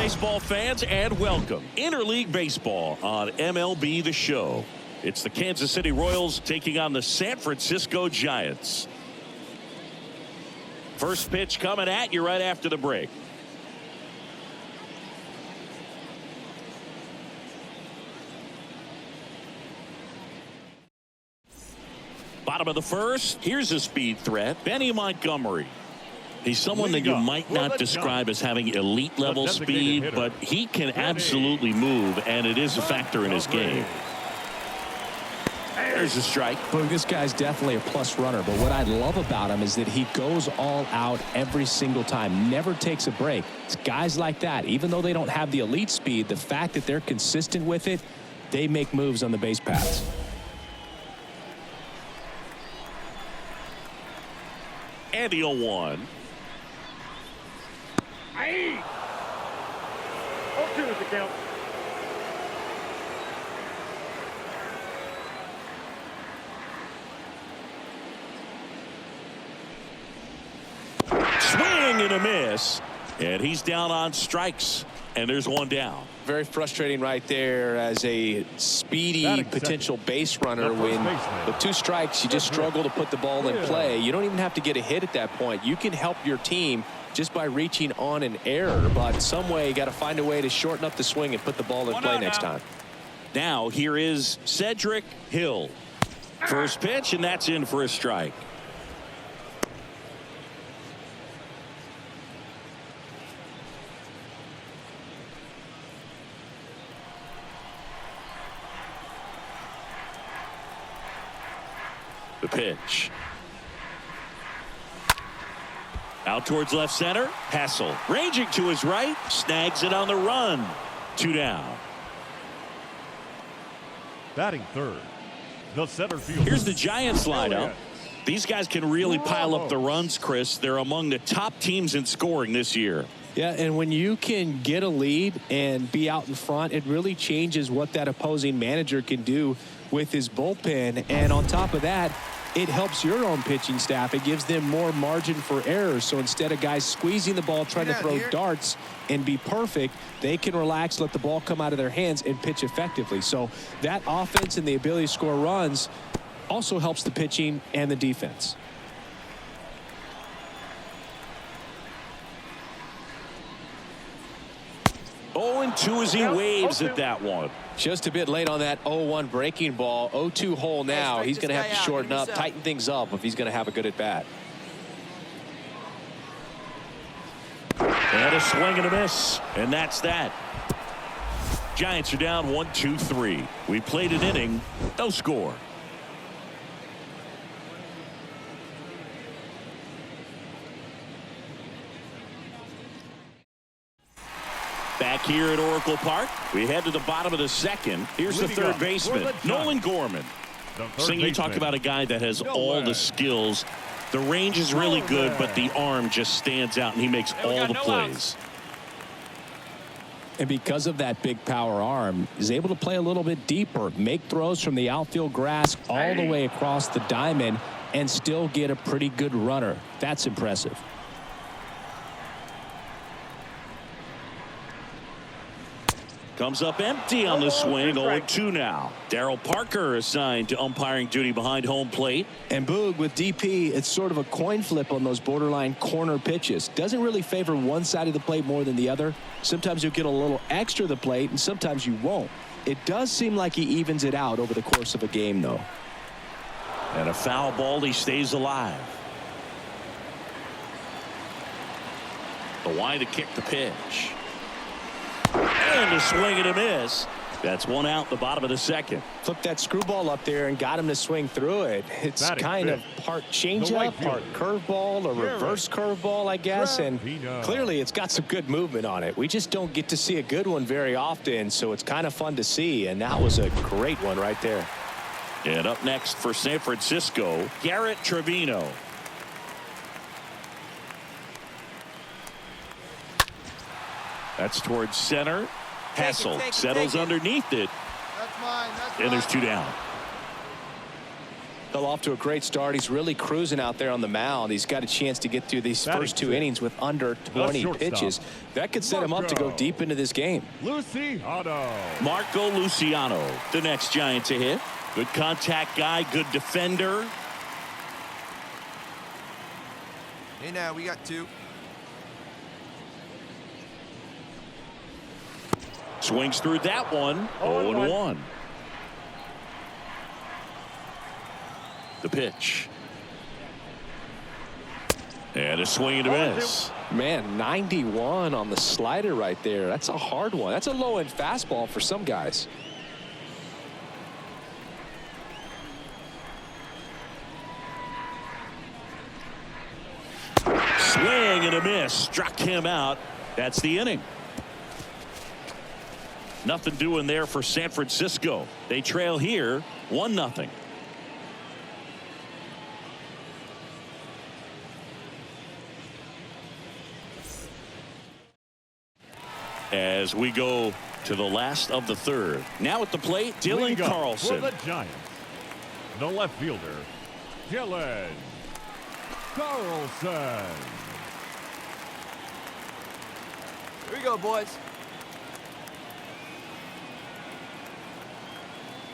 baseball fans, and welcome. Interleague Baseball on MLB The Show. It's the Kansas City Royals taking on the San Francisco Giants. First pitch coming at you right after the break. Bottom of the first. Here's a speed threat. Benny Montgomery. He's someone that you might not describe as having elite level speed, but he can absolutely move, and it is a factor in his game. There's a strike. Boog, this guy's definitely a plus runner, but what I love about him is that he goes all out every single time, never takes a break. It's guys like that, even though they don't have the elite speed, the fact that they're consistent with it, they make moves on the base paths. And the 0-1. Aye. 0-2 is the count. Swing and a miss. And he's down on strikes. And there's one down. Very frustrating right there as a speedy potential base runner when with 2 strikes you just struggle to put the ball in play. You don't even have to get a hit at that point. You can help your team just by reaching on an error, but some way you got to find a way to shorten up the swing and put the ball in play next time. Now here is Cedric Hill. First pitch, and that's in for a strike. The pitch. Out towards left center. Hassel ranging to his right. Snags it on the run. 2 down. Batting third, the center fielder. Here's the Giants lineup. These guys can really pile up the runs, Chris. They're among the top teams in scoring this year. Yeah, and when you can get a lead and be out in front, it really changes what that opposing manager can do with his bullpen. And on top of that, it helps your own pitching staff. It gives them more margin for error. So instead of guys squeezing the ball, trying to throw darts and be perfect, they can relax, let the ball come out of their hands and pitch effectively. So that offense and the ability to score runs also helps the pitching and the defense. And 2 as he waves at that one. Just a bit late on that 0-1 breaking ball. 0-2 hole now. He's going to have to shorten up, tighten things up if he's going to have a good at bat. And a swing and a miss. And that's that. Giants are down 1-2-3. We played an inning. No score. Back here at Oracle Park, we head to the bottom of the second. Here's the third baseman, Nolan Gorman. You talk about a guy that has all the skills. The range is really good, but the arm just stands out, and he makes all the plays. And because of that big power arm, he's able to play a little bit deeper, make throws from the outfield grass all the way across the diamond, and still get a pretty good runner. That's impressive. Comes up empty on the swing. 0-2 now. Darryl Parker assigned to umpiring duty behind home plate. And Boog, with DP, it's sort of a coin flip on those borderline corner pitches. Doesn't really favor one side of the plate more than the other. Sometimes you'll get a little extra the plate, and sometimes you won't. It does seem like he evens it out over the course of a game, though. And a foul ball. He stays alive. The wide to kick the pitch. And a swing and a miss. That's one out the bottom of the second. Flipped that screwball up there and got him to swing through it. It's kind of part changeup, part curveball, or reverse curveball, I guess. And clearly it's got some good movement on it. We just don't get to see a good one very often, so it's kind of fun to see. And that was a great one right there. And up next for San Francisco, Garrett Trevino. That's towards center. Hassel settles underneath it. That's mine. And there's 2 down. Well, off to a great start. He's really cruising out there on the mound. He's got a chance to get through these first 2 innings with under 20 pitches. That could set him up to go deep into this game. Luciano. Marco Luciano, the next Giant to hit. Good contact guy, good defender. Hey, now we got 2. Swings through that one. 0-1. The pitch. And a swing and a miss. Man, 91 on the slider right there. That's a hard one. That's a low-end fastball for some guys. Swing and a miss. Struck him out. That's the inning. Nothing doing there for San Francisco. They trail here 1-0. As we go to the last of the third. Now at the plate, Dylan Carlson. For the Giants, the left fielder, Dylan Carlson. Here we go, boys.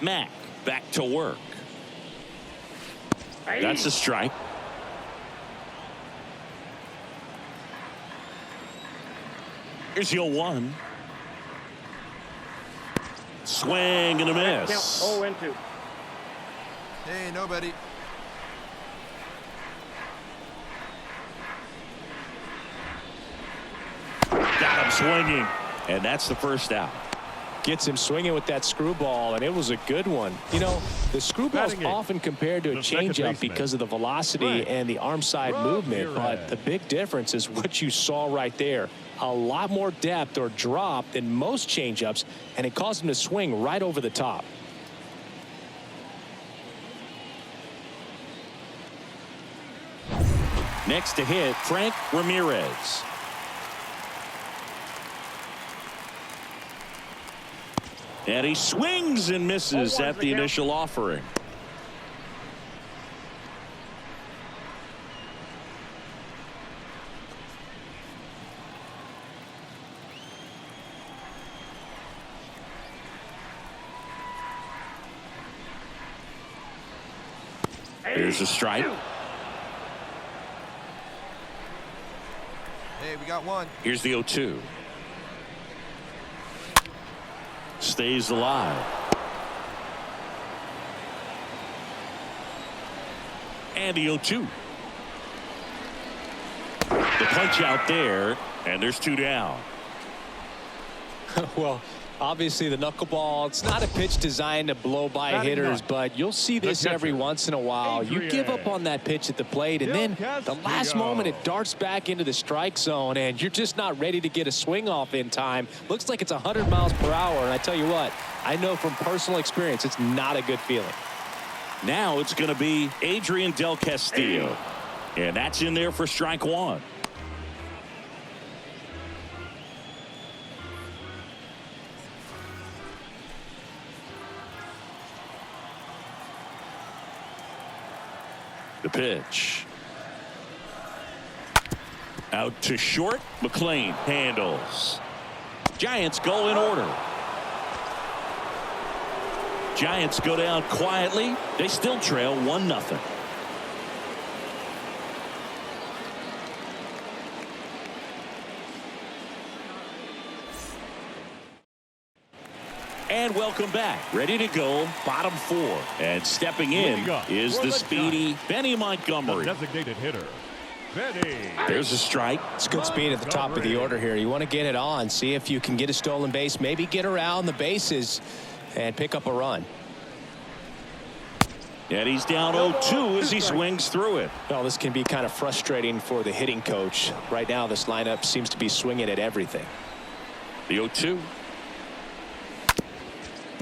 Mack back to work. That's a strike. Here's the 0-1. Swing and a miss. 0-2. Hey, nobody. Got him swinging. And that's the first out. Gets him swinging with that screwball, and it was a good one. You know, the screwball's often compared to a changeup because of the velocity and the arm side movement, but the big difference is what you saw right there. A lot more depth or drop than most changeups, and it caused him to swing right over the top. Next to hit, Frank Ramirez. And he swings and misses at the initial offering. Here's a strike. Hey, we got 1. Here's the 0-2. Stays alive. And the 0-2. The punch out there, and there's 2 down. Well, obviously the knuckleball, it's not a pitch designed to blow by hitters, but you'll see this every once in a while. You give up on that pitch at the plate, and then the last moment it darts back into the strike zone, and you're just not ready to get a swing off in time. Looks like it's 100 miles per hour, and I tell you what, I know from personal experience it's not a good feeling. Now it's going to be Adrian Del Castillo, and that's in there for strike 1. The pitch. Out to short. McLean handles. Giants go in order. Giants go down quietly. They still trail 1-0. And welcome back. Ready to go. Bottom 4. And stepping in is the speedy Benny Montgomery. Designated hitter, Benny. There's a strike. It's good speed at the top of the order here. You want to get it on, see if you can get a stolen base, maybe get around the bases and pick up a run. And he's down 0-2 as he swings through it. Well, this can be kind of frustrating for the hitting coach. Right now, this lineup seems to be swinging at everything. The 0-2.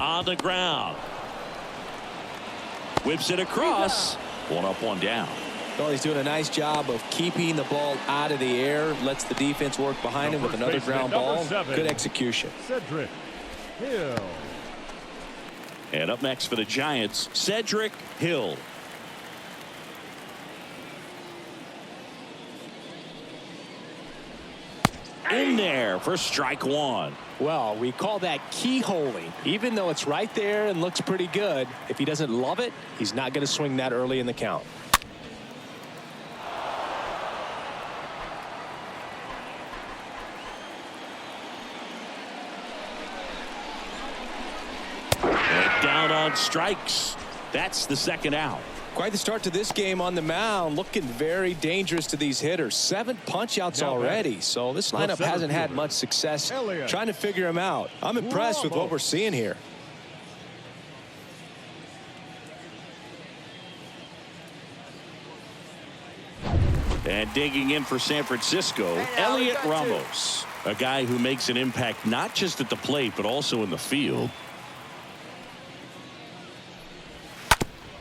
On the ground. Whips it across. 1 up, 1 down. Well, he's doing a nice job of keeping the ball out of the air. Lets the defense work behind him with another ground ball. Good execution. Cedric Hill. And up next for the Giants, Cedric Hill. in there for strike one. Well, we call that keyholing. Even though it's right there and looks pretty good, if he doesn't love it, he's not going to swing that early in the count. And down on strikes. That's the second out. Quite the start to this game on the mound. Looking very dangerous to these hitters. 7 punch-outs already. So this lineup hasn't had much success trying to figure him out. I'm impressed with what we're seeing here. And digging in for San Francisco, Elliot Ramos. A guy who makes an impact not just at the plate, but also in the field.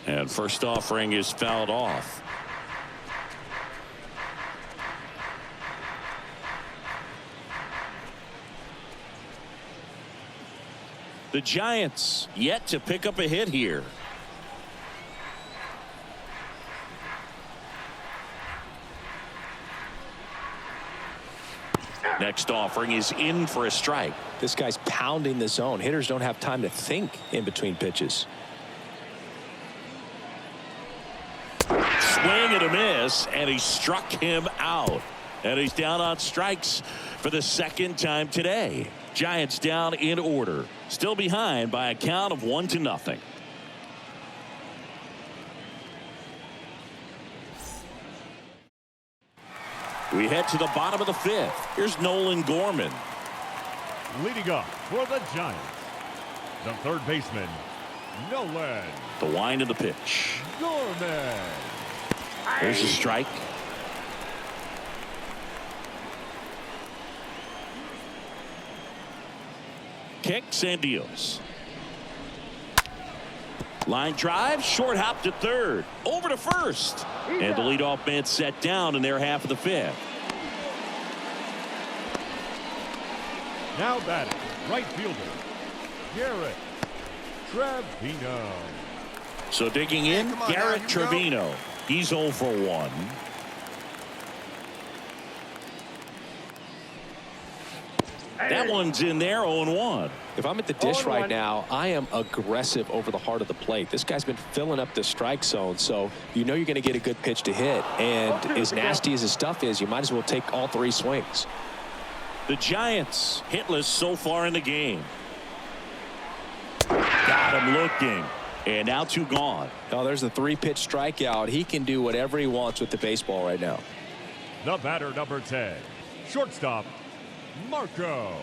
And first offering is fouled off. The Giants yet to pick up a hit here. Next offering is in for a strike. This guy's pounding the zone. Hitters don't have time to think in between pitches. Swing and a miss, and he struck him out. And he's down on strikes for the second time today. Giants down in order. Still behind by a count of 1-0. We head to the bottom of the 5th. Here's Nolan Gorman. Leading up for the Giants, the third baseman, Nolan. The wind of the pitch. Gorman. There's a strike. Kicks and deals. Line drive, short hop to third, over to first, and the leadoff man set down in their half of the 5th. Now batting, right fielder, Garrett Trevino. So digging in, Garrett Trevino. He's 0 for 1. That one's in there, 0-1. If I'm at the dish right now, I am aggressive over the heart of the plate. This guy's been filling up the strike zone, so you know you're going to get a good pitch to hit. And as nasty as his stuff is, you might as well take all 3 swings. The Giants hitless so far in the game. Got him looking. And now 2 gone. Oh, there's the 3-pitch strikeout. He can do whatever he wants with the baseball right now. The batter, number 10, shortstop, Marco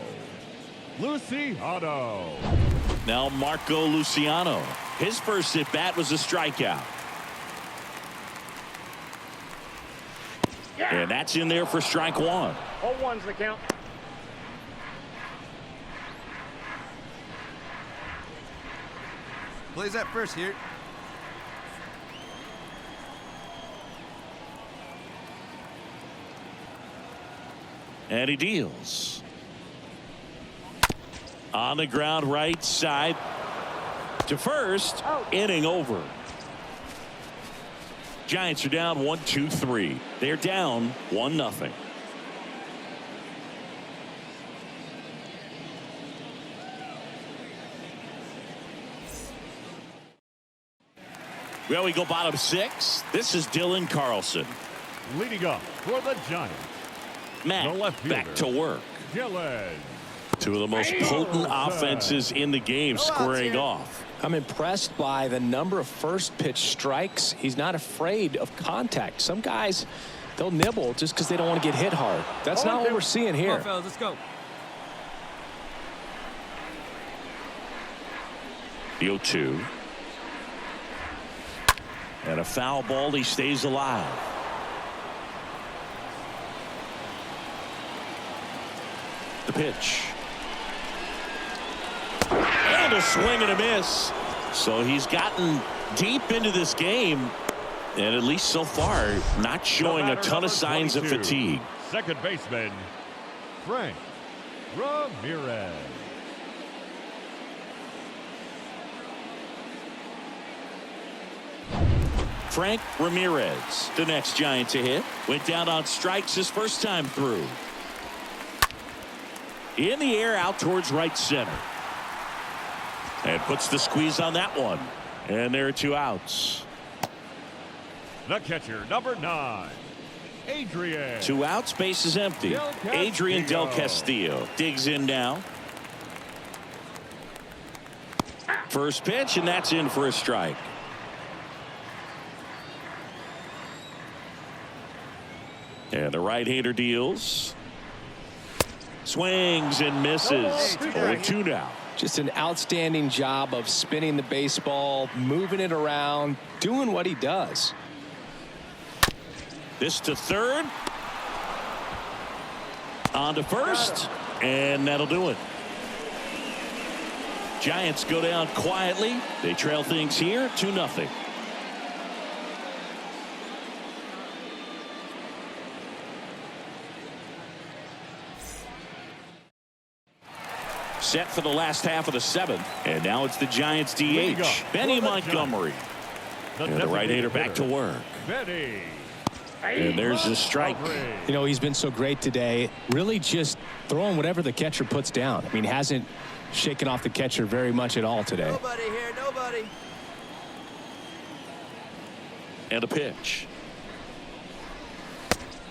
Luciano. Now Marco Luciano. His first at bat was a strikeout. And that's in there for strike 1. 0-1's the count. Plays that first here. And he deals. On the ground right side to first. Inning over. Giants are down 1-2-3. They're down 1-0. Well, we go bottom 6. This is Dylan Carlson. Leading up for the Giants, Matt back to work. Dylan. 2 of the most potent offenses in the game squaring off. I'm impressed by the number of first pitch strikes. He's not afraid of contact. Some guys, they'll nibble just because they don't want to get hit hard. That's not what we're seeing here. Come on, fellas, let's go. The 0-2. And a foul ball. He stays alive. The pitch. And a swing and a miss. So he's gotten deep into this game. And at least so far, not showing a ton of signs of fatigue. Second baseman, Frank Ramirez. Frank Ramirez, the next Giant to hit. Went down on strikes his first time through. In the air out towards right center. And puts the squeeze on that one. And there are 2 outs. The catcher, number 9, Adrian. 2 outs, base is empty. Adrian Del Castillo digs in now. First pitch, and that's in for a strike. And the right-hander deals. Swings and misses. 0-2 now. Just an outstanding job of spinning the baseball, moving it around, doing what he does. This to third. On to first. And that'll do it. Giants go down quietly. They trail things here 2-0. Set for the last half of the 7th. And now it's the Giants DH, Benny Montgomery. And the right-hander back to work. Benny. And there's a strike. You know, he's been so great today. Really just throwing whatever the catcher puts down. I mean, hasn't shaken off the catcher very much at all today. Nobody here, nobody. And a pitch.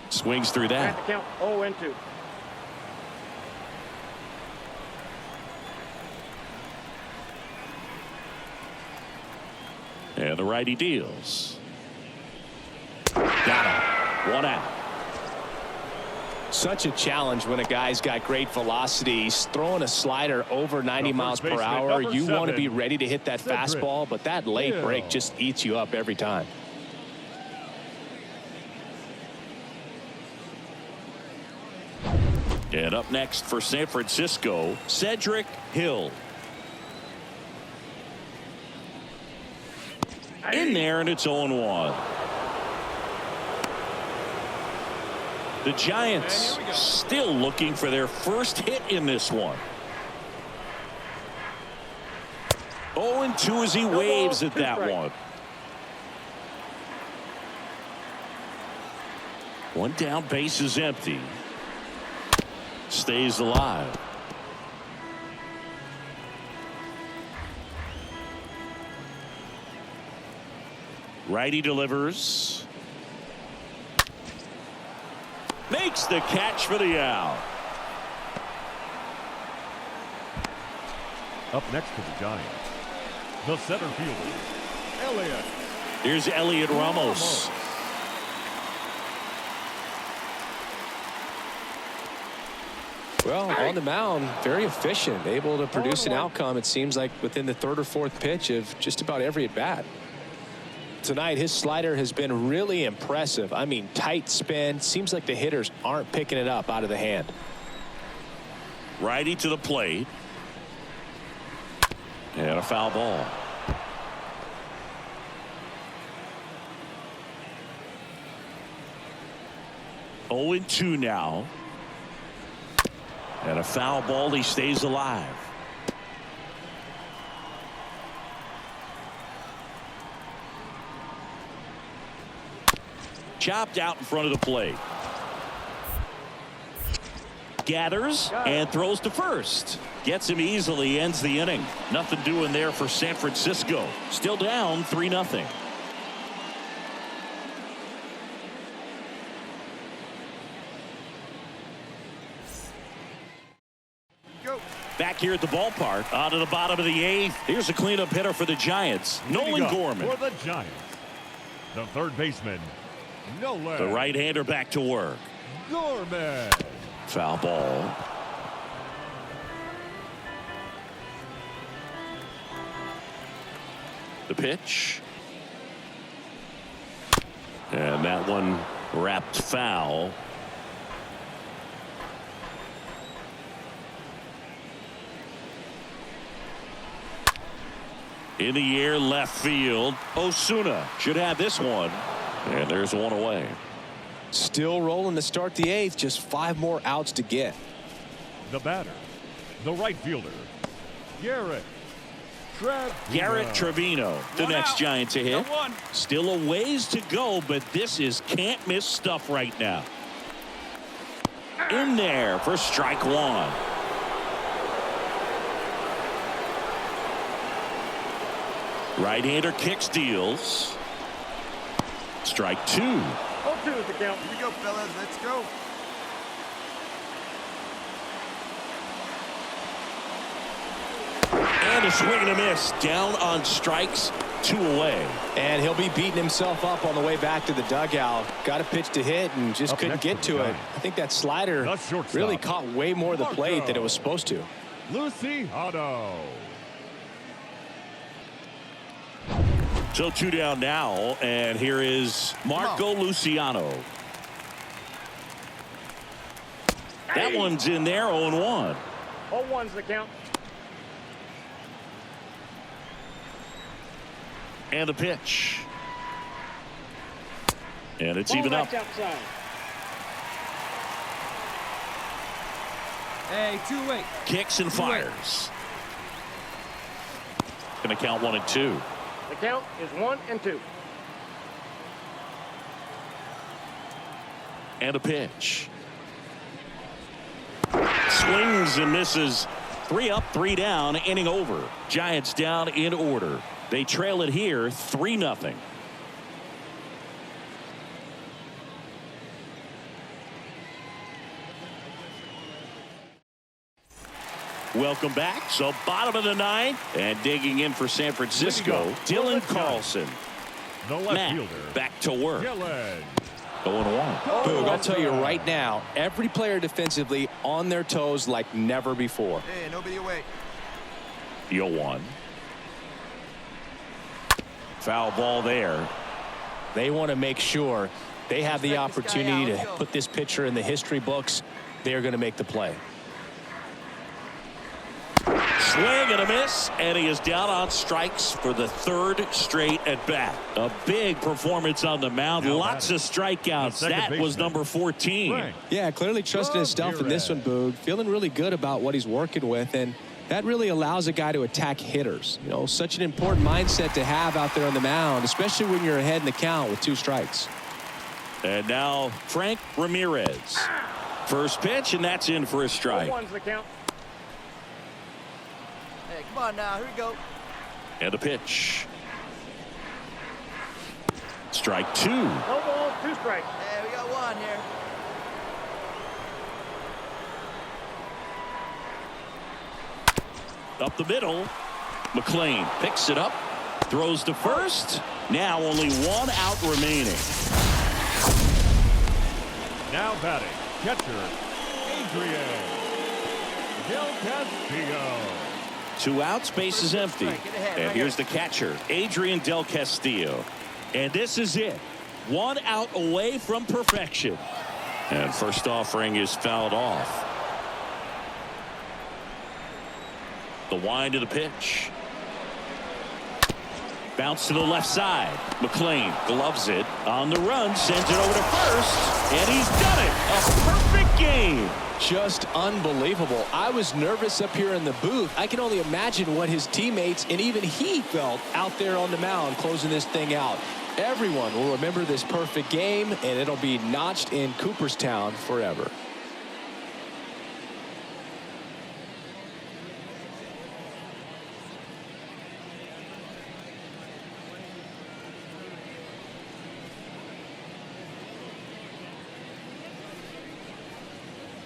Swings through that. Count 0-2. And the righty deals. Got him. 1 out. Such a challenge when a guy's got great velocity. He's throwing a slider over 90 miles per hour. You want to be ready to hit that fastball, but that late break just eats you up every time. And up next for San Francisco, Cedric Hill. In there, and it's 0-1. The Giants still looking for their first hit in this one. 0-2 as he waves at that one. 1 down, base is empty. Stays alive. Righty delivers. Makes the catch for the out. Up next for the Giants, the center fielder, Elliott. Here's Elliott Ramos. Well, on the mound, very efficient, able to produce an outcome, it seems like, within the 3rd or 4th pitch of just about every at-bat. Tonight, his slider has been really impressive. I mean, tight spin. Seems like the hitters aren't picking it up out of the hand. Righty to the plate. And a foul ball. Oh, 0-2 now. And a foul ball. He stays alive. Chopped out in front of the plate. Gathers and throws to first. Gets him easily, ends the inning. Nothing doing there for San Francisco. Still down 3-0. Back here at the ballpark, on to the bottom of the 8th. Here's a cleanup hitter for the Giants, Nolan Gorman. For the Giants, the third baseman, Nolan. The right-hander back to work. Gorman. Foul ball. The pitch. And that one wrapped foul. In the air, left field. Osuna should have this one. And there's one away. Still rolling to start the 8th. Just 5 more outs to get. The batter, the right fielder, Garrett Trevino, the next Giant to hit. Still a ways to go, but this is can't miss stuff right now. In there for strike 1. Right-hander kicks, deals. Strike 2. 0-2 is the count. Here we go, fellas. Let's go. And a swing and a miss. Down on strikes, 2 away. And he'll be beating himself up on the way back to the dugout. Got a pitch to hit and just couldn't get to it. I think that slider really caught way more of the plate than it was supposed to. Luciano. So 2 down now, and here is Marco Luciano. That one's in there, 0-1. 0-1's the count. And a pitch. And it's even up. Outside. Hey, 2-8. Kicks and fires. Gonna count 1 and 2. The count is 1 and 2. And a pitch. Swings and misses. 3 up, 3 down, inning over. Giants down in order. They trail it here 3-0. Welcome back. So bottom of the 9th, and digging in for San Francisco, Dylan Carlson. The left Matt, fielder. back to work. 0-1. 0-1. Boog, I'll tell you right now, every player defensively on their toes like never before. Hey, nobody away. 0-1. Foul ball there. They want to make sure they have the opportunity to put this pitcher in the history books. They're going to make the play. Swing and a miss, and he is down on strikes for the 3rd straight at bat. A big performance on the mound. Lots of strikeouts. That was number 14. Yeah, clearly trusting his stuff in this one, Boog. Feeling really good about what he's working with, and that really allows a guy to attack hitters. You know, such an important mindset to have out there on the mound, especially when you're ahead in the count with 2 strikes. And now Frank Ramirez. First pitch, and that's in for a strike. 0-1's the count. Hey, come on now. Here we go. And a pitch. Strike 2. No ball, 2 strikes. Hey, we got 1 here. Up the middle. McLean picks it up. Throws to first. Now only 1 out remaining. Now batting, catcher, Adrian Del Castillo. 2 outs, base is empty. And here's the catcher, Adrian Del Castillo. And this is it. 1 out away from perfection. And first offering is fouled off. The wind of the pitch. Bounce to the left side. McLean gloves it on the run, sends it over to first, and he's done it. A perfect game. Just unbelievable. I was nervous up here in the booth. I can only imagine what his teammates and even he felt out there on the mound closing this thing out. Everyone will remember this perfect game, and it'll be notched in Cooperstown forever.